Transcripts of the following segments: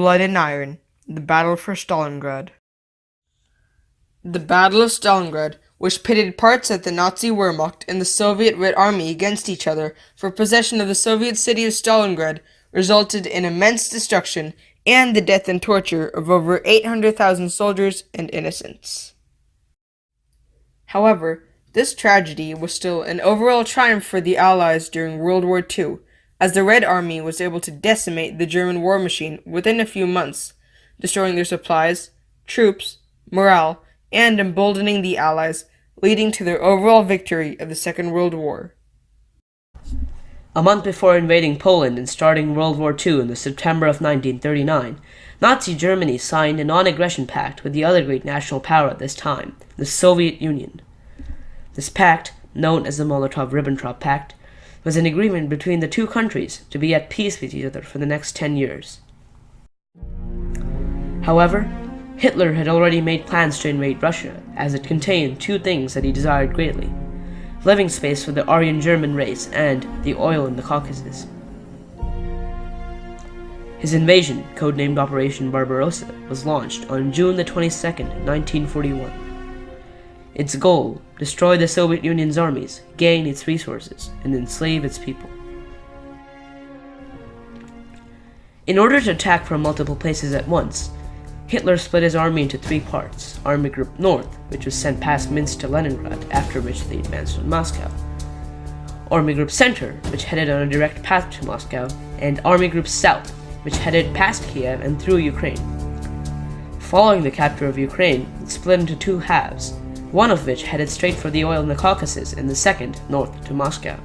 Blood and Iron, the Battle for Stalingrad. The Battle of Stalingrad, which pitted parts of the Nazi Wehrmacht and the Soviet Red Army against each other for possession of the Soviet city of Stalingrad, resulted in immense destruction and the death and torture of over 800,000 soldiers and innocents. However, this tragedy was still an overall triumph for the Allies during World War II, as the Red Army was able to decimate the German war machine within a few months, destroying their supplies, troops, morale, and emboldening the Allies, leading to their overall victory of the Second World War. A month before invading Poland and starting World War II in the September of 1939, Nazi Germany signed a non-aggression pact with the other great national power at this time, the Soviet Union. This pact, known as the Molotov-Ribbentrop Pact, was an agreement between the two countries to be at peace with each other for the next 10 years. However, Hitler had already made plans to invade Russia, as it contained two things that he desired greatly: living space for the Aryan German race and the oil in the Caucasus. His invasion, codenamed Operation Barbarossa, was launched on June the 22nd, 1941. Its goal: destroy the Soviet Union's armies, gain its resources, and enslave its people. In order to attack from multiple places at once, Hitler split his army into three parts: Army Group North, which was sent past Minsk to Leningrad, after which they advanced on Moscow; Army Group Center, which headed on a direct path to Moscow; and Army Group South, which headed past Kiev and through Ukraine. Following the capture of Ukraine, it split into two halves, one of which headed straight for the oil in the Caucasus, and the second north to Moscow.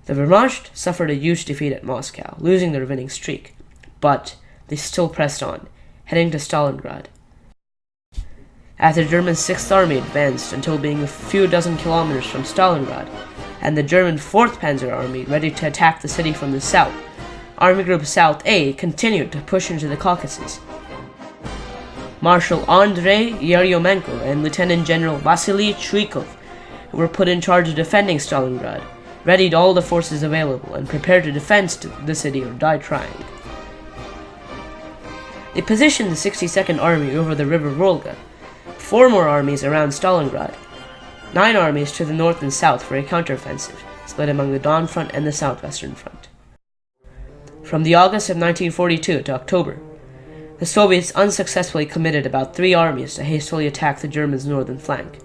The Wehrmacht suffered a huge defeat at Moscow, losing their winning streak, but they still pressed on, heading to Stalingrad. As the German 6th Army advanced until being a few dozen kilometers from Stalingrad, and the German 4th Panzer Army ready to attack the city from the south, Army Group South A continued to push into the Caucasus. Marshal Andrei Yeryomenko and Lieutenant General Vasily Chuikov, who were put in charge of defending Stalingrad, readied all the forces available and prepared to defend the city or die trying. They positioned the 62nd Army over the river Volga, 4 more armies around Stalingrad, 9 armies to the north and south for a counteroffensive, split among the Don Front and the Southwestern Front. From the August of 1942 to October, the Soviets unsuccessfully committed about 3 armies to hastily attack the Germans' northern flank.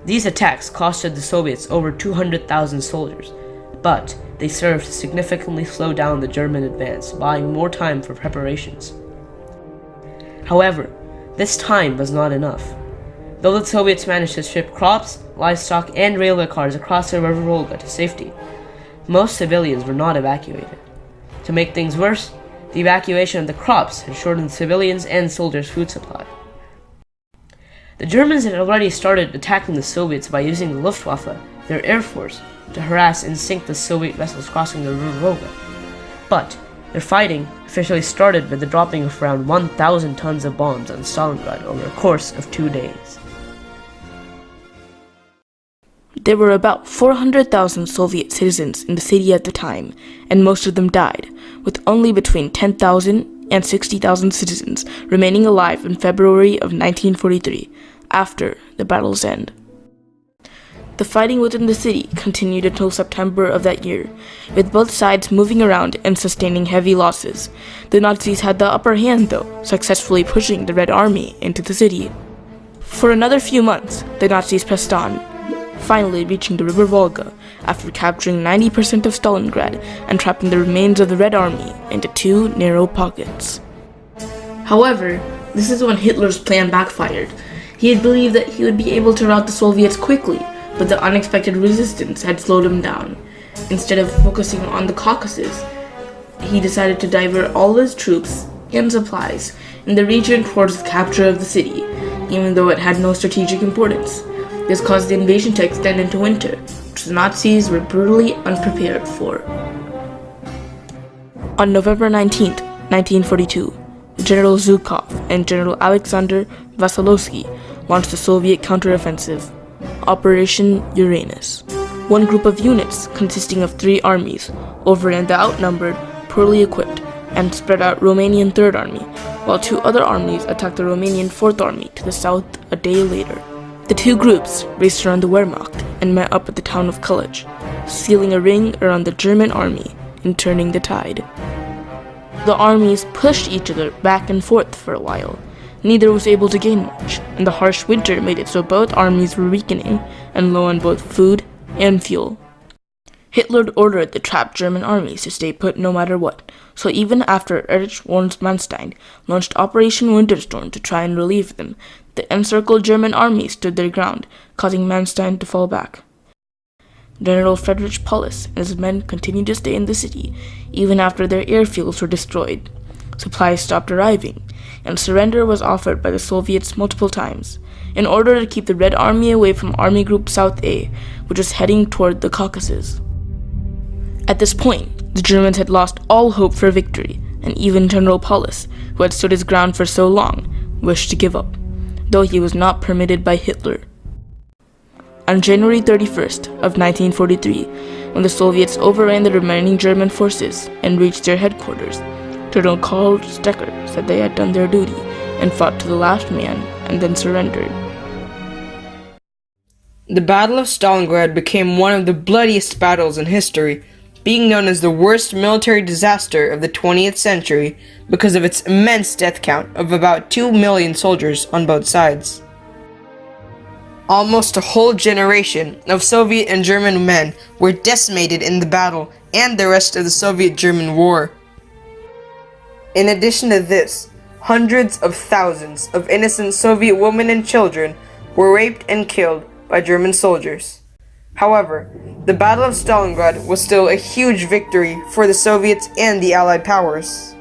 These attacks costed the Soviets over 200,000 soldiers, but they served to significantly slow down the German advance, buying more time for preparations. However, this time was not enough. Though the Soviets managed to ship crops, livestock, and railway cars across the river Volga to safety, most civilians were not evacuated. To make things worse, the evacuation of the crops had shortened civilians' and soldiers' food supply. The Germans had already started attacking the Soviets by using the Luftwaffe, their air force, to harass and sink the Soviet vessels crossing the river Volga. But their fighting officially started with the dropping of around 1,000 tons of bombs on Stalingrad over a course of 2 days. There were about 400,000 Soviet citizens in the city at the time, and most of them died, with only between 10,000 and 60,000 citizens remaining alive in February of 1943, after the battle's end. The fighting within the city continued until September of that year, with both sides moving around and sustaining heavy losses. The Nazis had the upper hand, though, successfully pushing the Red Army into the city. For another few months, the Nazis pressed on, finally reaching the river Volga after capturing 90% of Stalingrad and trapping the remains of the Red Army into 2 narrow pockets. However, this is when Hitler's plan backfired. He had believed that he would be able to rout the Soviets quickly, but the unexpected resistance had slowed him down. Instead of focusing on the Caucasus, he decided to divert all his troops and supplies in the region towards the capture of the city, even though it had no strategic importance. This caused the invasion to extend into winter, which the Nazis were brutally unprepared for. On November 19, 1942, General Zhukov and General Alexander Vasilevsky launched the Soviet counteroffensive, Operation Uranus. One group of units, consisting of 3 armies, overran the outnumbered, poorly equipped and spread out Romanian Third Army, while two other armies attacked the Romanian Fourth Army to the south a day later. The two groups raced around the Wehrmacht and met up at the town of Kulich, sealing a ring around the German army and turning the tide. The armies pushed each other back and forth for a while. Neither was able to gain much, and the harsh winter made it so both armies were weakening and low on both food and fuel. Hitler ordered the trapped German armies to stay put no matter what, so even after Erich von Manstein launched Operation Winterstorm to try and relieve them, the encircled German army stood their ground, causing Manstein to fall back. General Friedrich Paulus and his men continued to stay in the city, even after their airfields were destroyed. Supplies stopped arriving, and surrender was offered by the Soviets multiple times, in order to keep the Red Army away from Army Group South A, which was heading toward the Caucasus. At this point, the Germans had lost all hope for victory, and even General Paulus, who had stood his ground for so long, wished to give up, though he was not permitted by Hitler. On January 31st of 1943, when the Soviets overran the remaining German forces and reached their headquarters, General Karl Stecker said they had done their duty and fought to the last man and then surrendered. The Battle of Stalingrad became one of the bloodiest battles in history, being known as the worst military disaster of the 20th century because of its immense death count of about 2 million soldiers on both sides. Almost a whole generation of Soviet and German men were decimated in the battle and the rest of the Soviet-German war. In addition to this, hundreds of thousands of innocent Soviet women and children were raped and killed by German soldiers. However, the Battle of Stalingrad was still a huge victory for the Soviets and the Allied powers.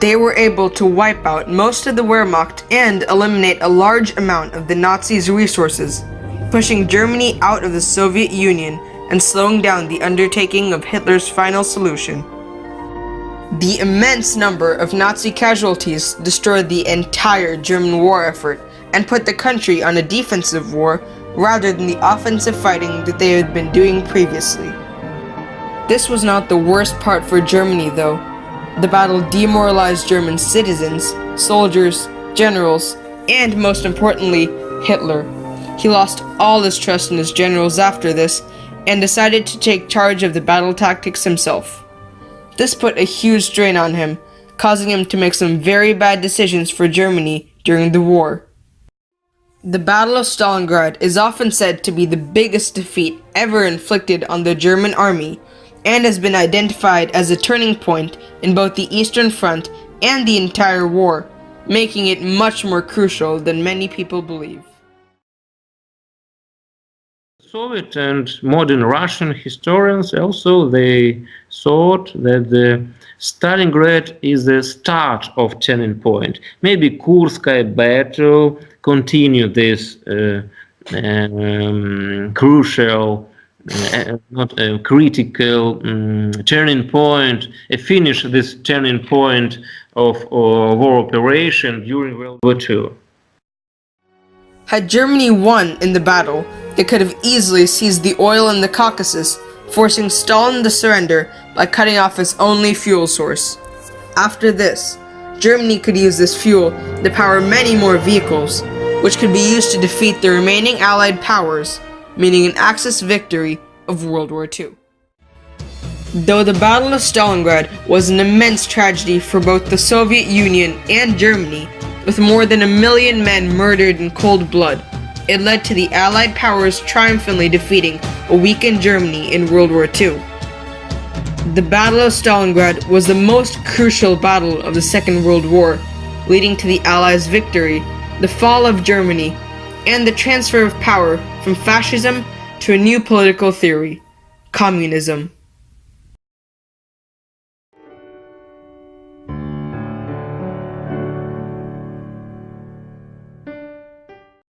They were able to wipe out most of the Wehrmacht and eliminate a large amount of the Nazis' resources, pushing Germany out of the Soviet Union and slowing down the undertaking of Hitler's final solution. The immense number of Nazi casualties destroyed the entire German war effort and put the country on a defensive war rather than the offensive fighting that they had been doing previously. This was not the worst part for Germany, though. The battle demoralized German citizens, soldiers, generals, and most importantly, Hitler. He lost all his trust in his generals after this and decided to take charge of the battle tactics himself. This put a huge strain on him, causing him to make some very bad decisions for Germany during the war. The Battle of Stalingrad is often said to be the biggest defeat ever inflicted on the German army, and has been identified as a turning point in both the Eastern Front and the entire war, making it much more crucial than many people believe. Soviet and modern Russian historians also they thought that the Stalingrad is the start of turning point. Maybe Kurskaya battle continued this crucial, not a critical turning point, finish this turning point of war operation during World War II. Had Germany won in the battle, it could have easily seized the oil in the Caucasus, forcing Stalin to surrender by cutting off his only fuel source. After this, Germany could use this fuel to power many more vehicles, which could be used to defeat the remaining Allied powers, meaning an Axis victory of World War II. Though the Battle of Stalingrad was an immense tragedy for both the Soviet Union and Germany, with more than 1 million men murdered in cold blood, it led to the Allied powers triumphantly defeating a weakened Germany in World War II. The Battle of Stalingrad was the most crucial battle of the Second World War, leading to the Allies' victory, the fall of Germany, and the transfer of power from fascism to a new political theory, communism.